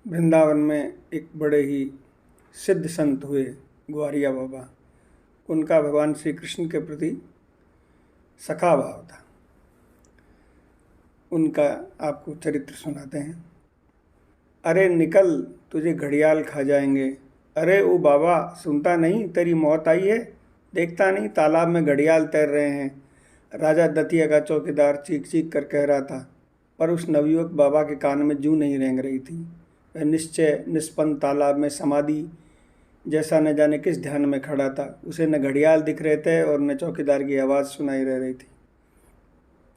वृंदावन में एक बड़े ही सिद्ध संत हुए ग्वारिया बाबा। उनका भगवान श्री कृष्ण के प्रति सखा भाव था। उनका आपको चरित्र सुनाते हैं। अरे निकल, तुझे घड़ियाल खा जाएंगे। अरे ओ बाबा, सुनता नहीं तेरी मौत आई है। देखता नहीं तालाब में घड़ियाल तैर रहे हैं। राजा दतिया का चौकीदार चीख चीख कर कह रहा था, पर उस नवयुवक बाबा के कान में जूं नहीं रेंग रही थी। वह निश्चय निष्पन्न तालाब में समाधि जैसा न जाने किस ध्यान में खड़ा था। उसे न घड़ियाल दिख रहे थे और न चौकीदार की आवाज़ सुनाई रह रही थी।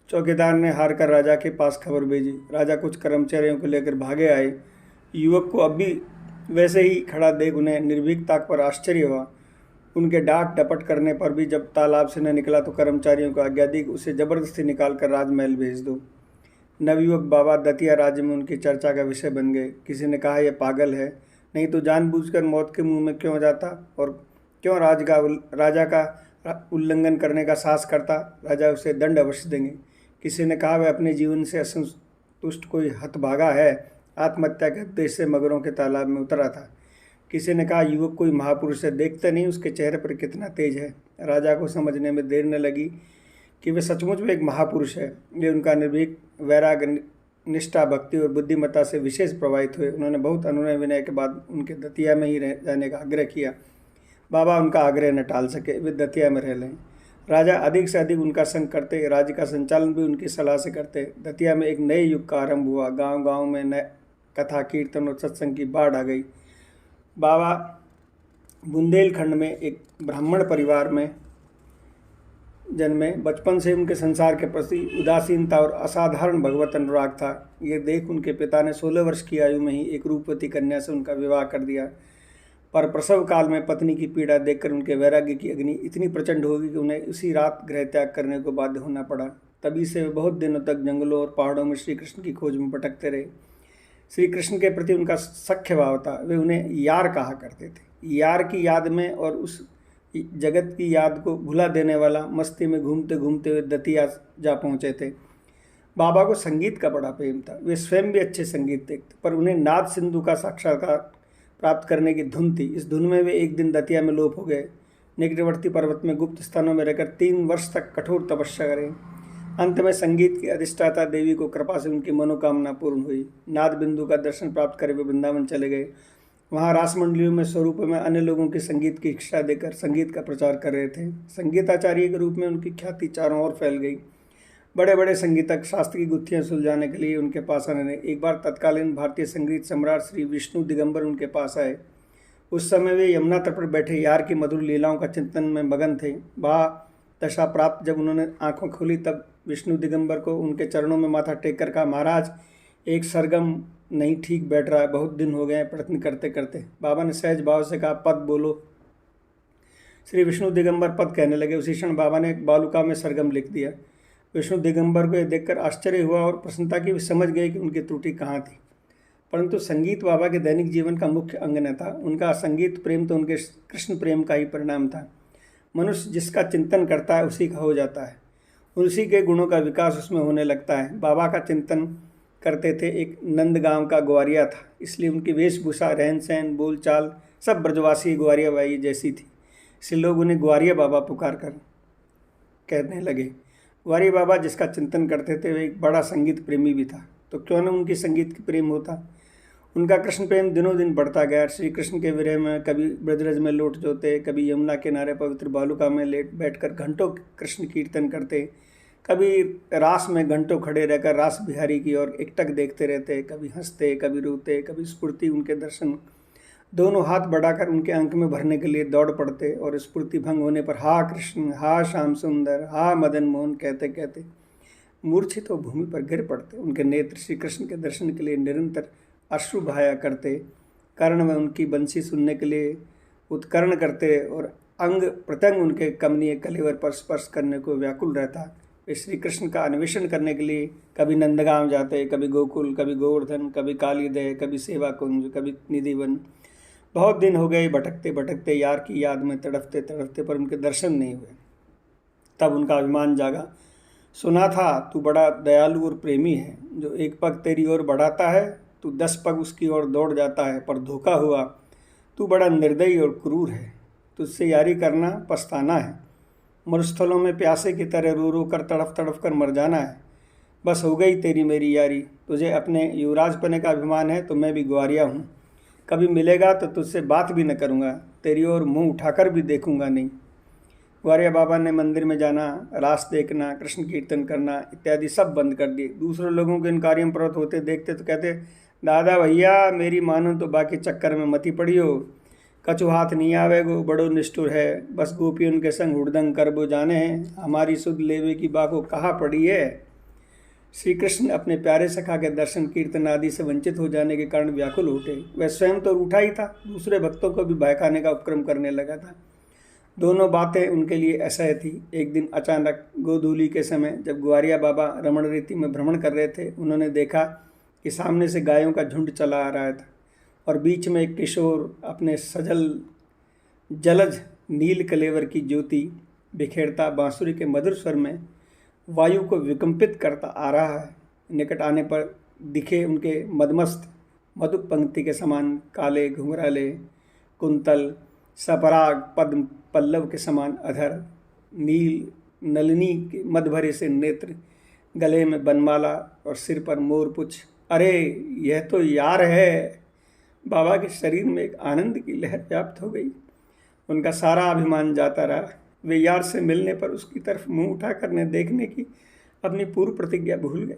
चौकीदार ने हार कर राजा के पास खबर भेजी। राजा कुछ कर्मचारियों को लेकर भागे आए। युवक को अब भी वैसे ही खड़ा देख उन्हें निर्भीकता पर आश्चर्य हुआ। उनके डांट डपट करने पर भी जब तालाब से न निकला तो कर्मचारियों को आज्ञा दी कि उसे जबरदस्ती निकाल कर राजमहल भेज दो। नवयुवक बाबा दतिया राज्य में उनकी चर्चा का विषय बन गए। किसी ने कहा, यह पागल है, नहीं तो जानबूझकर मौत के मुंह में क्यों जाता और क्यों राजा का उल्लंघन करने का साहस करता। राजा उसे दंड अवश्य देंगे। किसी ने कहा, वह अपने जीवन से असंतुष्ट कोई हतभागा है, आत्महत्या के उद्देश्य से मगरों के तालाब में उतरा था। किसी ने कहा, युवक कोई महापुरुष है, देखते नहीं उसके चेहरे पर कितना तेज है। राजा को समझने में देर न लगी कि वे सचमुच में एक महापुरुष है। वे उनका निर्भीक वैराग्य, निष्ठा, भक्ति और बुद्धिमत्ता से विशेष प्रभावित हुए। उन्होंने बहुत अनुनय विनय के बाद उनके दतिया में ही रह जाने का आग्रह किया। बाबा उनका आग्रह न टाल सके, वे दतिया में रह लें। राजा अधिक से अधिक उनका संग करते, राज्य का संचालन भी उनकी सलाह से करते। दतिया में एक नए युग का आरंभ हुआ। गांव गांव में नए कथा, कीर्तन और सत्संग की बाढ़ आ गई। बाबा बुंदेलखंड में एक ब्राह्मण परिवार में जन्मे। बचपन से उनके संसार के प्रति उदासीनता और असाधारण भगवत अनुराग था। ये देख उनके पिता ने 16 वर्ष की आयु में ही एक रूपवती कन्या से उनका विवाह कर दिया। पर प्रसव काल में पत्नी की पीड़ा देखकर उनके वैराग्य की अग्नि इतनी प्रचंड होगी कि उन्हें उसी रात गृह त्याग करने को बाध्य होना पड़ा। तभी से वे बहुत दिनों तक जंगलों और पहाड़ों में श्री कृष्ण की खोज में भटकते रहे। श्री कृष्ण के प्रति उनका सख्य भाव था। वे उन्हें यार कहा करते थे। यार की याद में और उस जगत की याद को भुला देने वाला मस्ती में घूमते घूमते हुए दतिया जा पहुँचे थे। बाबा को संगीत का बड़ा प्रेम था। वे स्वयं भी अच्छे संगीत देखते, पर उन्हें नाद सिंधु का साक्षात्कार प्राप्त करने की धुन थी। इस धुन में वे एक दिन दतिया में लोप हो गए। निकटवर्ती पर्वत में गुप्त स्थानों में रहकर 3 वर्ष तक कठोर तपस्या करें। अंत में संगीत की अधिष्ठाता देवी को कृपा से उनकी मनोकामना पूर्ण हुई। नाद बिंदु का दर्शन प्राप्त कर वे वृंदावन चले गए। वहाँ रास मंडलियों में स्वरूप में अन्य लोगों की संगीत की इच्छा देकर संगीत का प्रचार कर रहे थे। संगीताचार्य के रूप में उनकी ख्याति चारों ओर फैल गई। बड़े बड़े संगीतक शास्त्र की गुत्थियाँ सुलझाने के लिए उनके पास आने। एक बार तत्कालीन भारतीय संगीत सम्राट श्री विष्णु दिगंबर उनके पास आए। उस समय वे यमुना तट पर बैठे यार की मधुर लीलाओं का चिंतन में मगन थे। वह दशा प्राप्त जब उन्होंने आंखों खोली तब विष्णु दिगंबर को उनके चरणों में माथा टेक कर कहा, महाराज एक सरगम नहीं ठीक बैठ रहा है, बहुत दिन हो गए हैं प्रयत्न करते करते। बाबा ने सहज भाव से कहा, पद बोलो। श्री विष्णु दिगंबर पद कहने लगे। उसी क्षण बाबा ने एक बालुका में सरगम लिख दिया। विष्णु दिगंबर को यह देखकर आश्चर्य हुआ और प्रसन्नता की वे समझ गए कि उनकी त्रुटि कहाँ थी। परंतु संगीत बाबा के दैनिक जीवन का मुख्य अंग न था। उनका संगीत प्रेम तो उनके कृष्ण प्रेम का ही परिणाम था। मनुष्य जिसका चिंतन करता है उसी का हो जाता है, उसी के गुणों का विकास उसमें होने लगता है। बाबा का चिंतन करते थे एक नंदगांव का ग्वारिया था, इसलिए उनकी वेशभूषा, रहन सहन, बोलचाल सब ब्रजवासी ग्वारिया बाई जैसी थी। इसलिए लोग उन्हें ग्वारिया बाबा पुकार कर कहने लगे। ग्वारिया बाबा जिसका चिंतन करते थे वे एक बड़ा संगीत प्रेमी भी था, तो क्यों न उनकी संगीत की प्रेम होता। उनका कृष्ण प्रेम दिनों दिन बढ़ता गया। श्री कृष्ण के विरह में कभी ब्रजरज में लौट जोते, कभी यमुना किनारे पवित्र बालुका में लेट बैठकर घंटों कृष्ण कीर्तन करते, कभी रास में घंटों खड़े रहकर रास बिहारी की ओर एकटक देखते रहते, कभी हंसते, कभी रोते, कभी स्फूर्ति उनके दर्शन दोनों हाथ बढ़ाकर उनके अंक में भरने के लिए दौड़ पड़ते और स्फूर्ति भंग होने पर हा कृष्ण, हा श्याम सुंदर, हा मदन मोहन कहते कहते मूर्छित तो भूमि पर गिर पड़ते। उनके नेत्र श्री कृष्ण के दर्शन के लिए निरंतर अश्रु बहाया करते। कर्ण में उनकी बंसी सुनने के लिए उत्कर्ण करते और अंग प्रत्यंग उनके कमनीय कलेवर पर स्पर्श करने को व्याकुल रहता। वे श्री कृष्ण का अन्वेषण करने के लिए कभी नंदगांव जाते, कभी गोकुल, कभी गोवर्धन, कभी कालीदय, कभी सेवा कुंज, कभी निधिवन। बहुत दिन हो गए भटकते भटकते, यार की याद में तड़पते तड़पते, पर उनके दर्शन नहीं हुए। तब उनका अभिमान जागा। सुना था तू बड़ा दयालु और प्रेमी है, जो एक पग तेरी ओर बढ़ाता है तू 10 पग उसकी ओर दौड़ जाता है, पर धोखा हुआ। तू बड़ा निर्दयी और क्रूर है, तुझसे यारी करना पछताना है। मरुस्थलों में प्यासे की तरह रो रो कर तड़फ तड़फ कर मर जाना है। बस हो गई तेरी मेरी यारी। तुझे अपने युवराज पने का अभिमान है तो मैं भी ग्वारिया हूँ। कभी मिलेगा तो तुझसे बात भी न करूँगा, तेरी ओर मुंह उठाकर भी देखूंगा नहीं। ग्वारिया बाबा ने मंदिर में जाना, रास देखना, कृष्ण कीर्तन करना इत्यादि सब बंद कर दिए। दूसरे लोगों को इन कार्यों में प्रवृत्त होते देखते तो कहते, दादा भैया मेरी मानो तो बाकी चक्कर में मती पड़ी हो। कछु हाथ नहीं आवेगो, बड़ो निष्ठुर है। बस गोपी उनके संग हुड़दंग करबो जाने हैं, हमारी सुध लेवे की बाको कहाँ पड़ी है। श्री कृष्ण अपने प्यारे सखा के दर्शन कीर्तन आदि से वंचित हो जाने के कारण व्याकुल उठे। वह स्वयं तो रूठा ही था, दूसरे भक्तों को भी बहकाने का उपक्रम करने लगा था। दोनों बातें उनके लिए असह्य थी। एक दिन अचानक गोधूली के समय जब ग्वारिया बाबा रमण रीति में भ्रमण कर रहे थे, उन्होंने देखा कि सामने से गायों का झुंड चला आ रहा था और बीच में एक किशोर अपने सजल जलज नील कलेवर की ज्योति बिखेरता बांसुरी के मधुर स्वर में वायु को विकंपित करता आ रहा है। निकट आने पर दिखे उनके मदमस्त मधु पंक्ति के समान काले घुंघराले कुंतल, सपराग पद्म पल्लव के समान अधर, नील नलिनी के मद भरे से नेत्र, गले में बनमाला और सिर पर मोरपुछ। अरे यह तो यार है। बाबा के शरीर में एक आनंद की लहर व्याप्त हो गई। उनका सारा अभिमान जाता रहा। वे यार से मिलने पर उसकी तरफ मुंह उठा करने देखने की अपनी पूर्व प्रतिज्ञा भूल गए।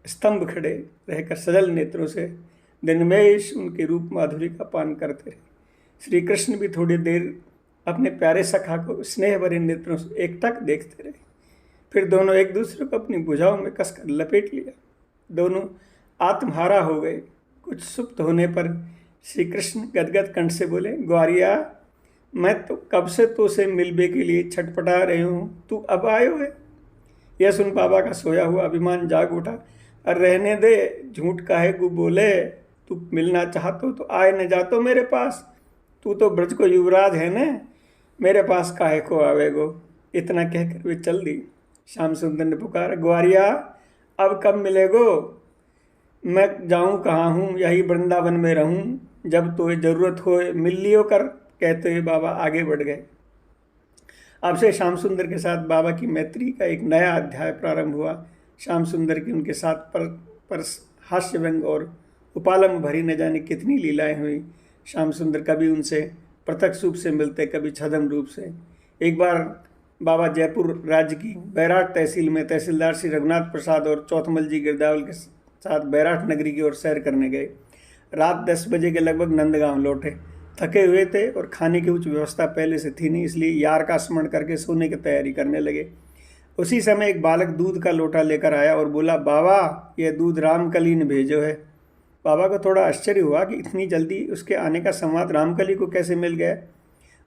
स्तंभ खड़े रहकर सजल नेत्रों से दिनमेश उनके रूप माधुरी का पान करते रहे। श्री कृष्ण भी थोड़ी देर अपने प्यारे सखा को स्नेह भरे नेत्रों से एकटक देखते रहे। फिर दोनों एक दूसरे को अपनी भुजाओं में कसकर लपेट लिया। दोनों आत्महारा हो गए। कुछ सुप्त होने पर श्री कृष्ण गदगद कंठ से बोले, ग्वारिया मैं तो कब से तो से मिलने के लिए छटपटा रहे हूँ, तू अब आयो है। यह सुन बाबा का सोया हुआ अभिमान जाग उठा। और रहने दे, झूठ काहे को बोले, तू मिलना चाहतो तो आए न जातो मेरे पास। तू तो ब्रज को युवराज है न, मेरे पास काहे को आवेगो। इतना कहकर वे चल दी। श्याम सुंदर ने पुकारा, ग्वारिया अब कब मिलेगो। मैं जाऊँ कहाँ हूँ, यही वृंदावन में रहूँ, जब तो जरूरत हो मिल लियो कर। कहते हुए बाबा आगे बढ़ गए। अब से श्याम सुंदर के साथ बाबा की मैत्री का एक नया अध्याय प्रारंभ हुआ। श्याम सुंदर की उनके साथ पर हास्य व्यंग और उपालम भरी न जाने कितनी लीलाएं हुई। श्याम सुंदर कभी उनसे प्रत्यक्ष रूप से मिलते, कभी छद्म रूप से। एक बार बाबा जयपुर राज्य की बैराट तहसील में तहसीलदार श्री रघुनाथ प्रसाद और चौथमल जी गिरदावल के साथ बैराट नगरी की ओर सैर करने गए। रात 10 बजे के लगभग नंदगांव लौटे। थके हुए थे और खाने की उच्च व्यवस्था पहले से थी नहीं, इसलिए यार का स्मरण करके सोने की तैयारी करने लगे। उसी समय एक बालक दूध का लोटा लेकर आया और बोला, बाबा यह दूध रामकली ने भेजो है। बाबा को थोड़ा आश्चर्य हुआ कि इतनी जल्दी उसके आने का संवाद रामकली को कैसे मिल गया।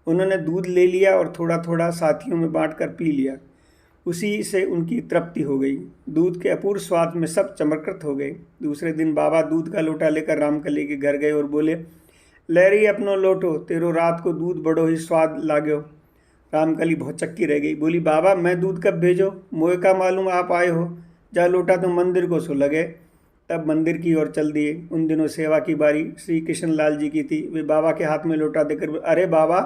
उन्होंने दूध ले लिया और थोड़ा थोड़ा साथियों में बांट कर पी लिया। उसी से उनकी तृप्ति हो गई। दूध के अपूर्व स्वाद में सब चमत्कृत हो गए। दूसरे दिन बाबा दूध का लोटा लेकर रामकली के घर गए और बोले, लहरी अपनो लोटो, तेरो रात को दूध बड़ो ही स्वाद लाग्यो। रामकली बहुत चक्की रह गई। बोली, बाबा मैं दूध कब भेजो, मोए का मालूम आप आए हो। जा लोटा तो मंदिर को सो लगे। तब मंदिर की ओर चल दिए। उन दिनों सेवा की बारी श्री कृष्ण लाल जी की थी। वे बाबा के हाथ में लोटा देकर, अरे बाबा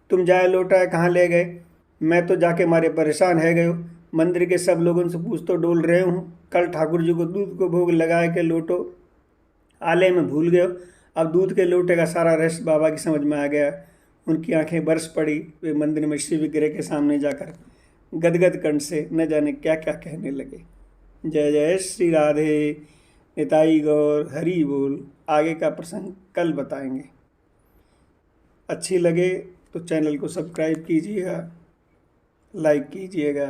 तुम जाए लोटा है कहाँ ले गए। मैं तो जाके मारे परेशान है गए। मंदिर के सब लोगों से पूछ तो डोल रहे हूँ। कल ठाकुर जी को दूध को भोग लगाए के लोटो आले में भूल गए। अब दूध के लोटे का सारा रहस्य बाबा की समझ में आ गया। उनकी आंखें बरस पड़ी। वे मंदिर में श्री विग्रह के सामने जाकर गदगद कंठ से न जाने क्या क्या कहने लगे। जय जय श्री राधे, निताई गौर, हरि बोल। आगे का प्रसंग कल बताएंगे। अच्छी लगे तो चैनल को सब्सक्राइब कीजिएगा, लाइक कीजिएगा।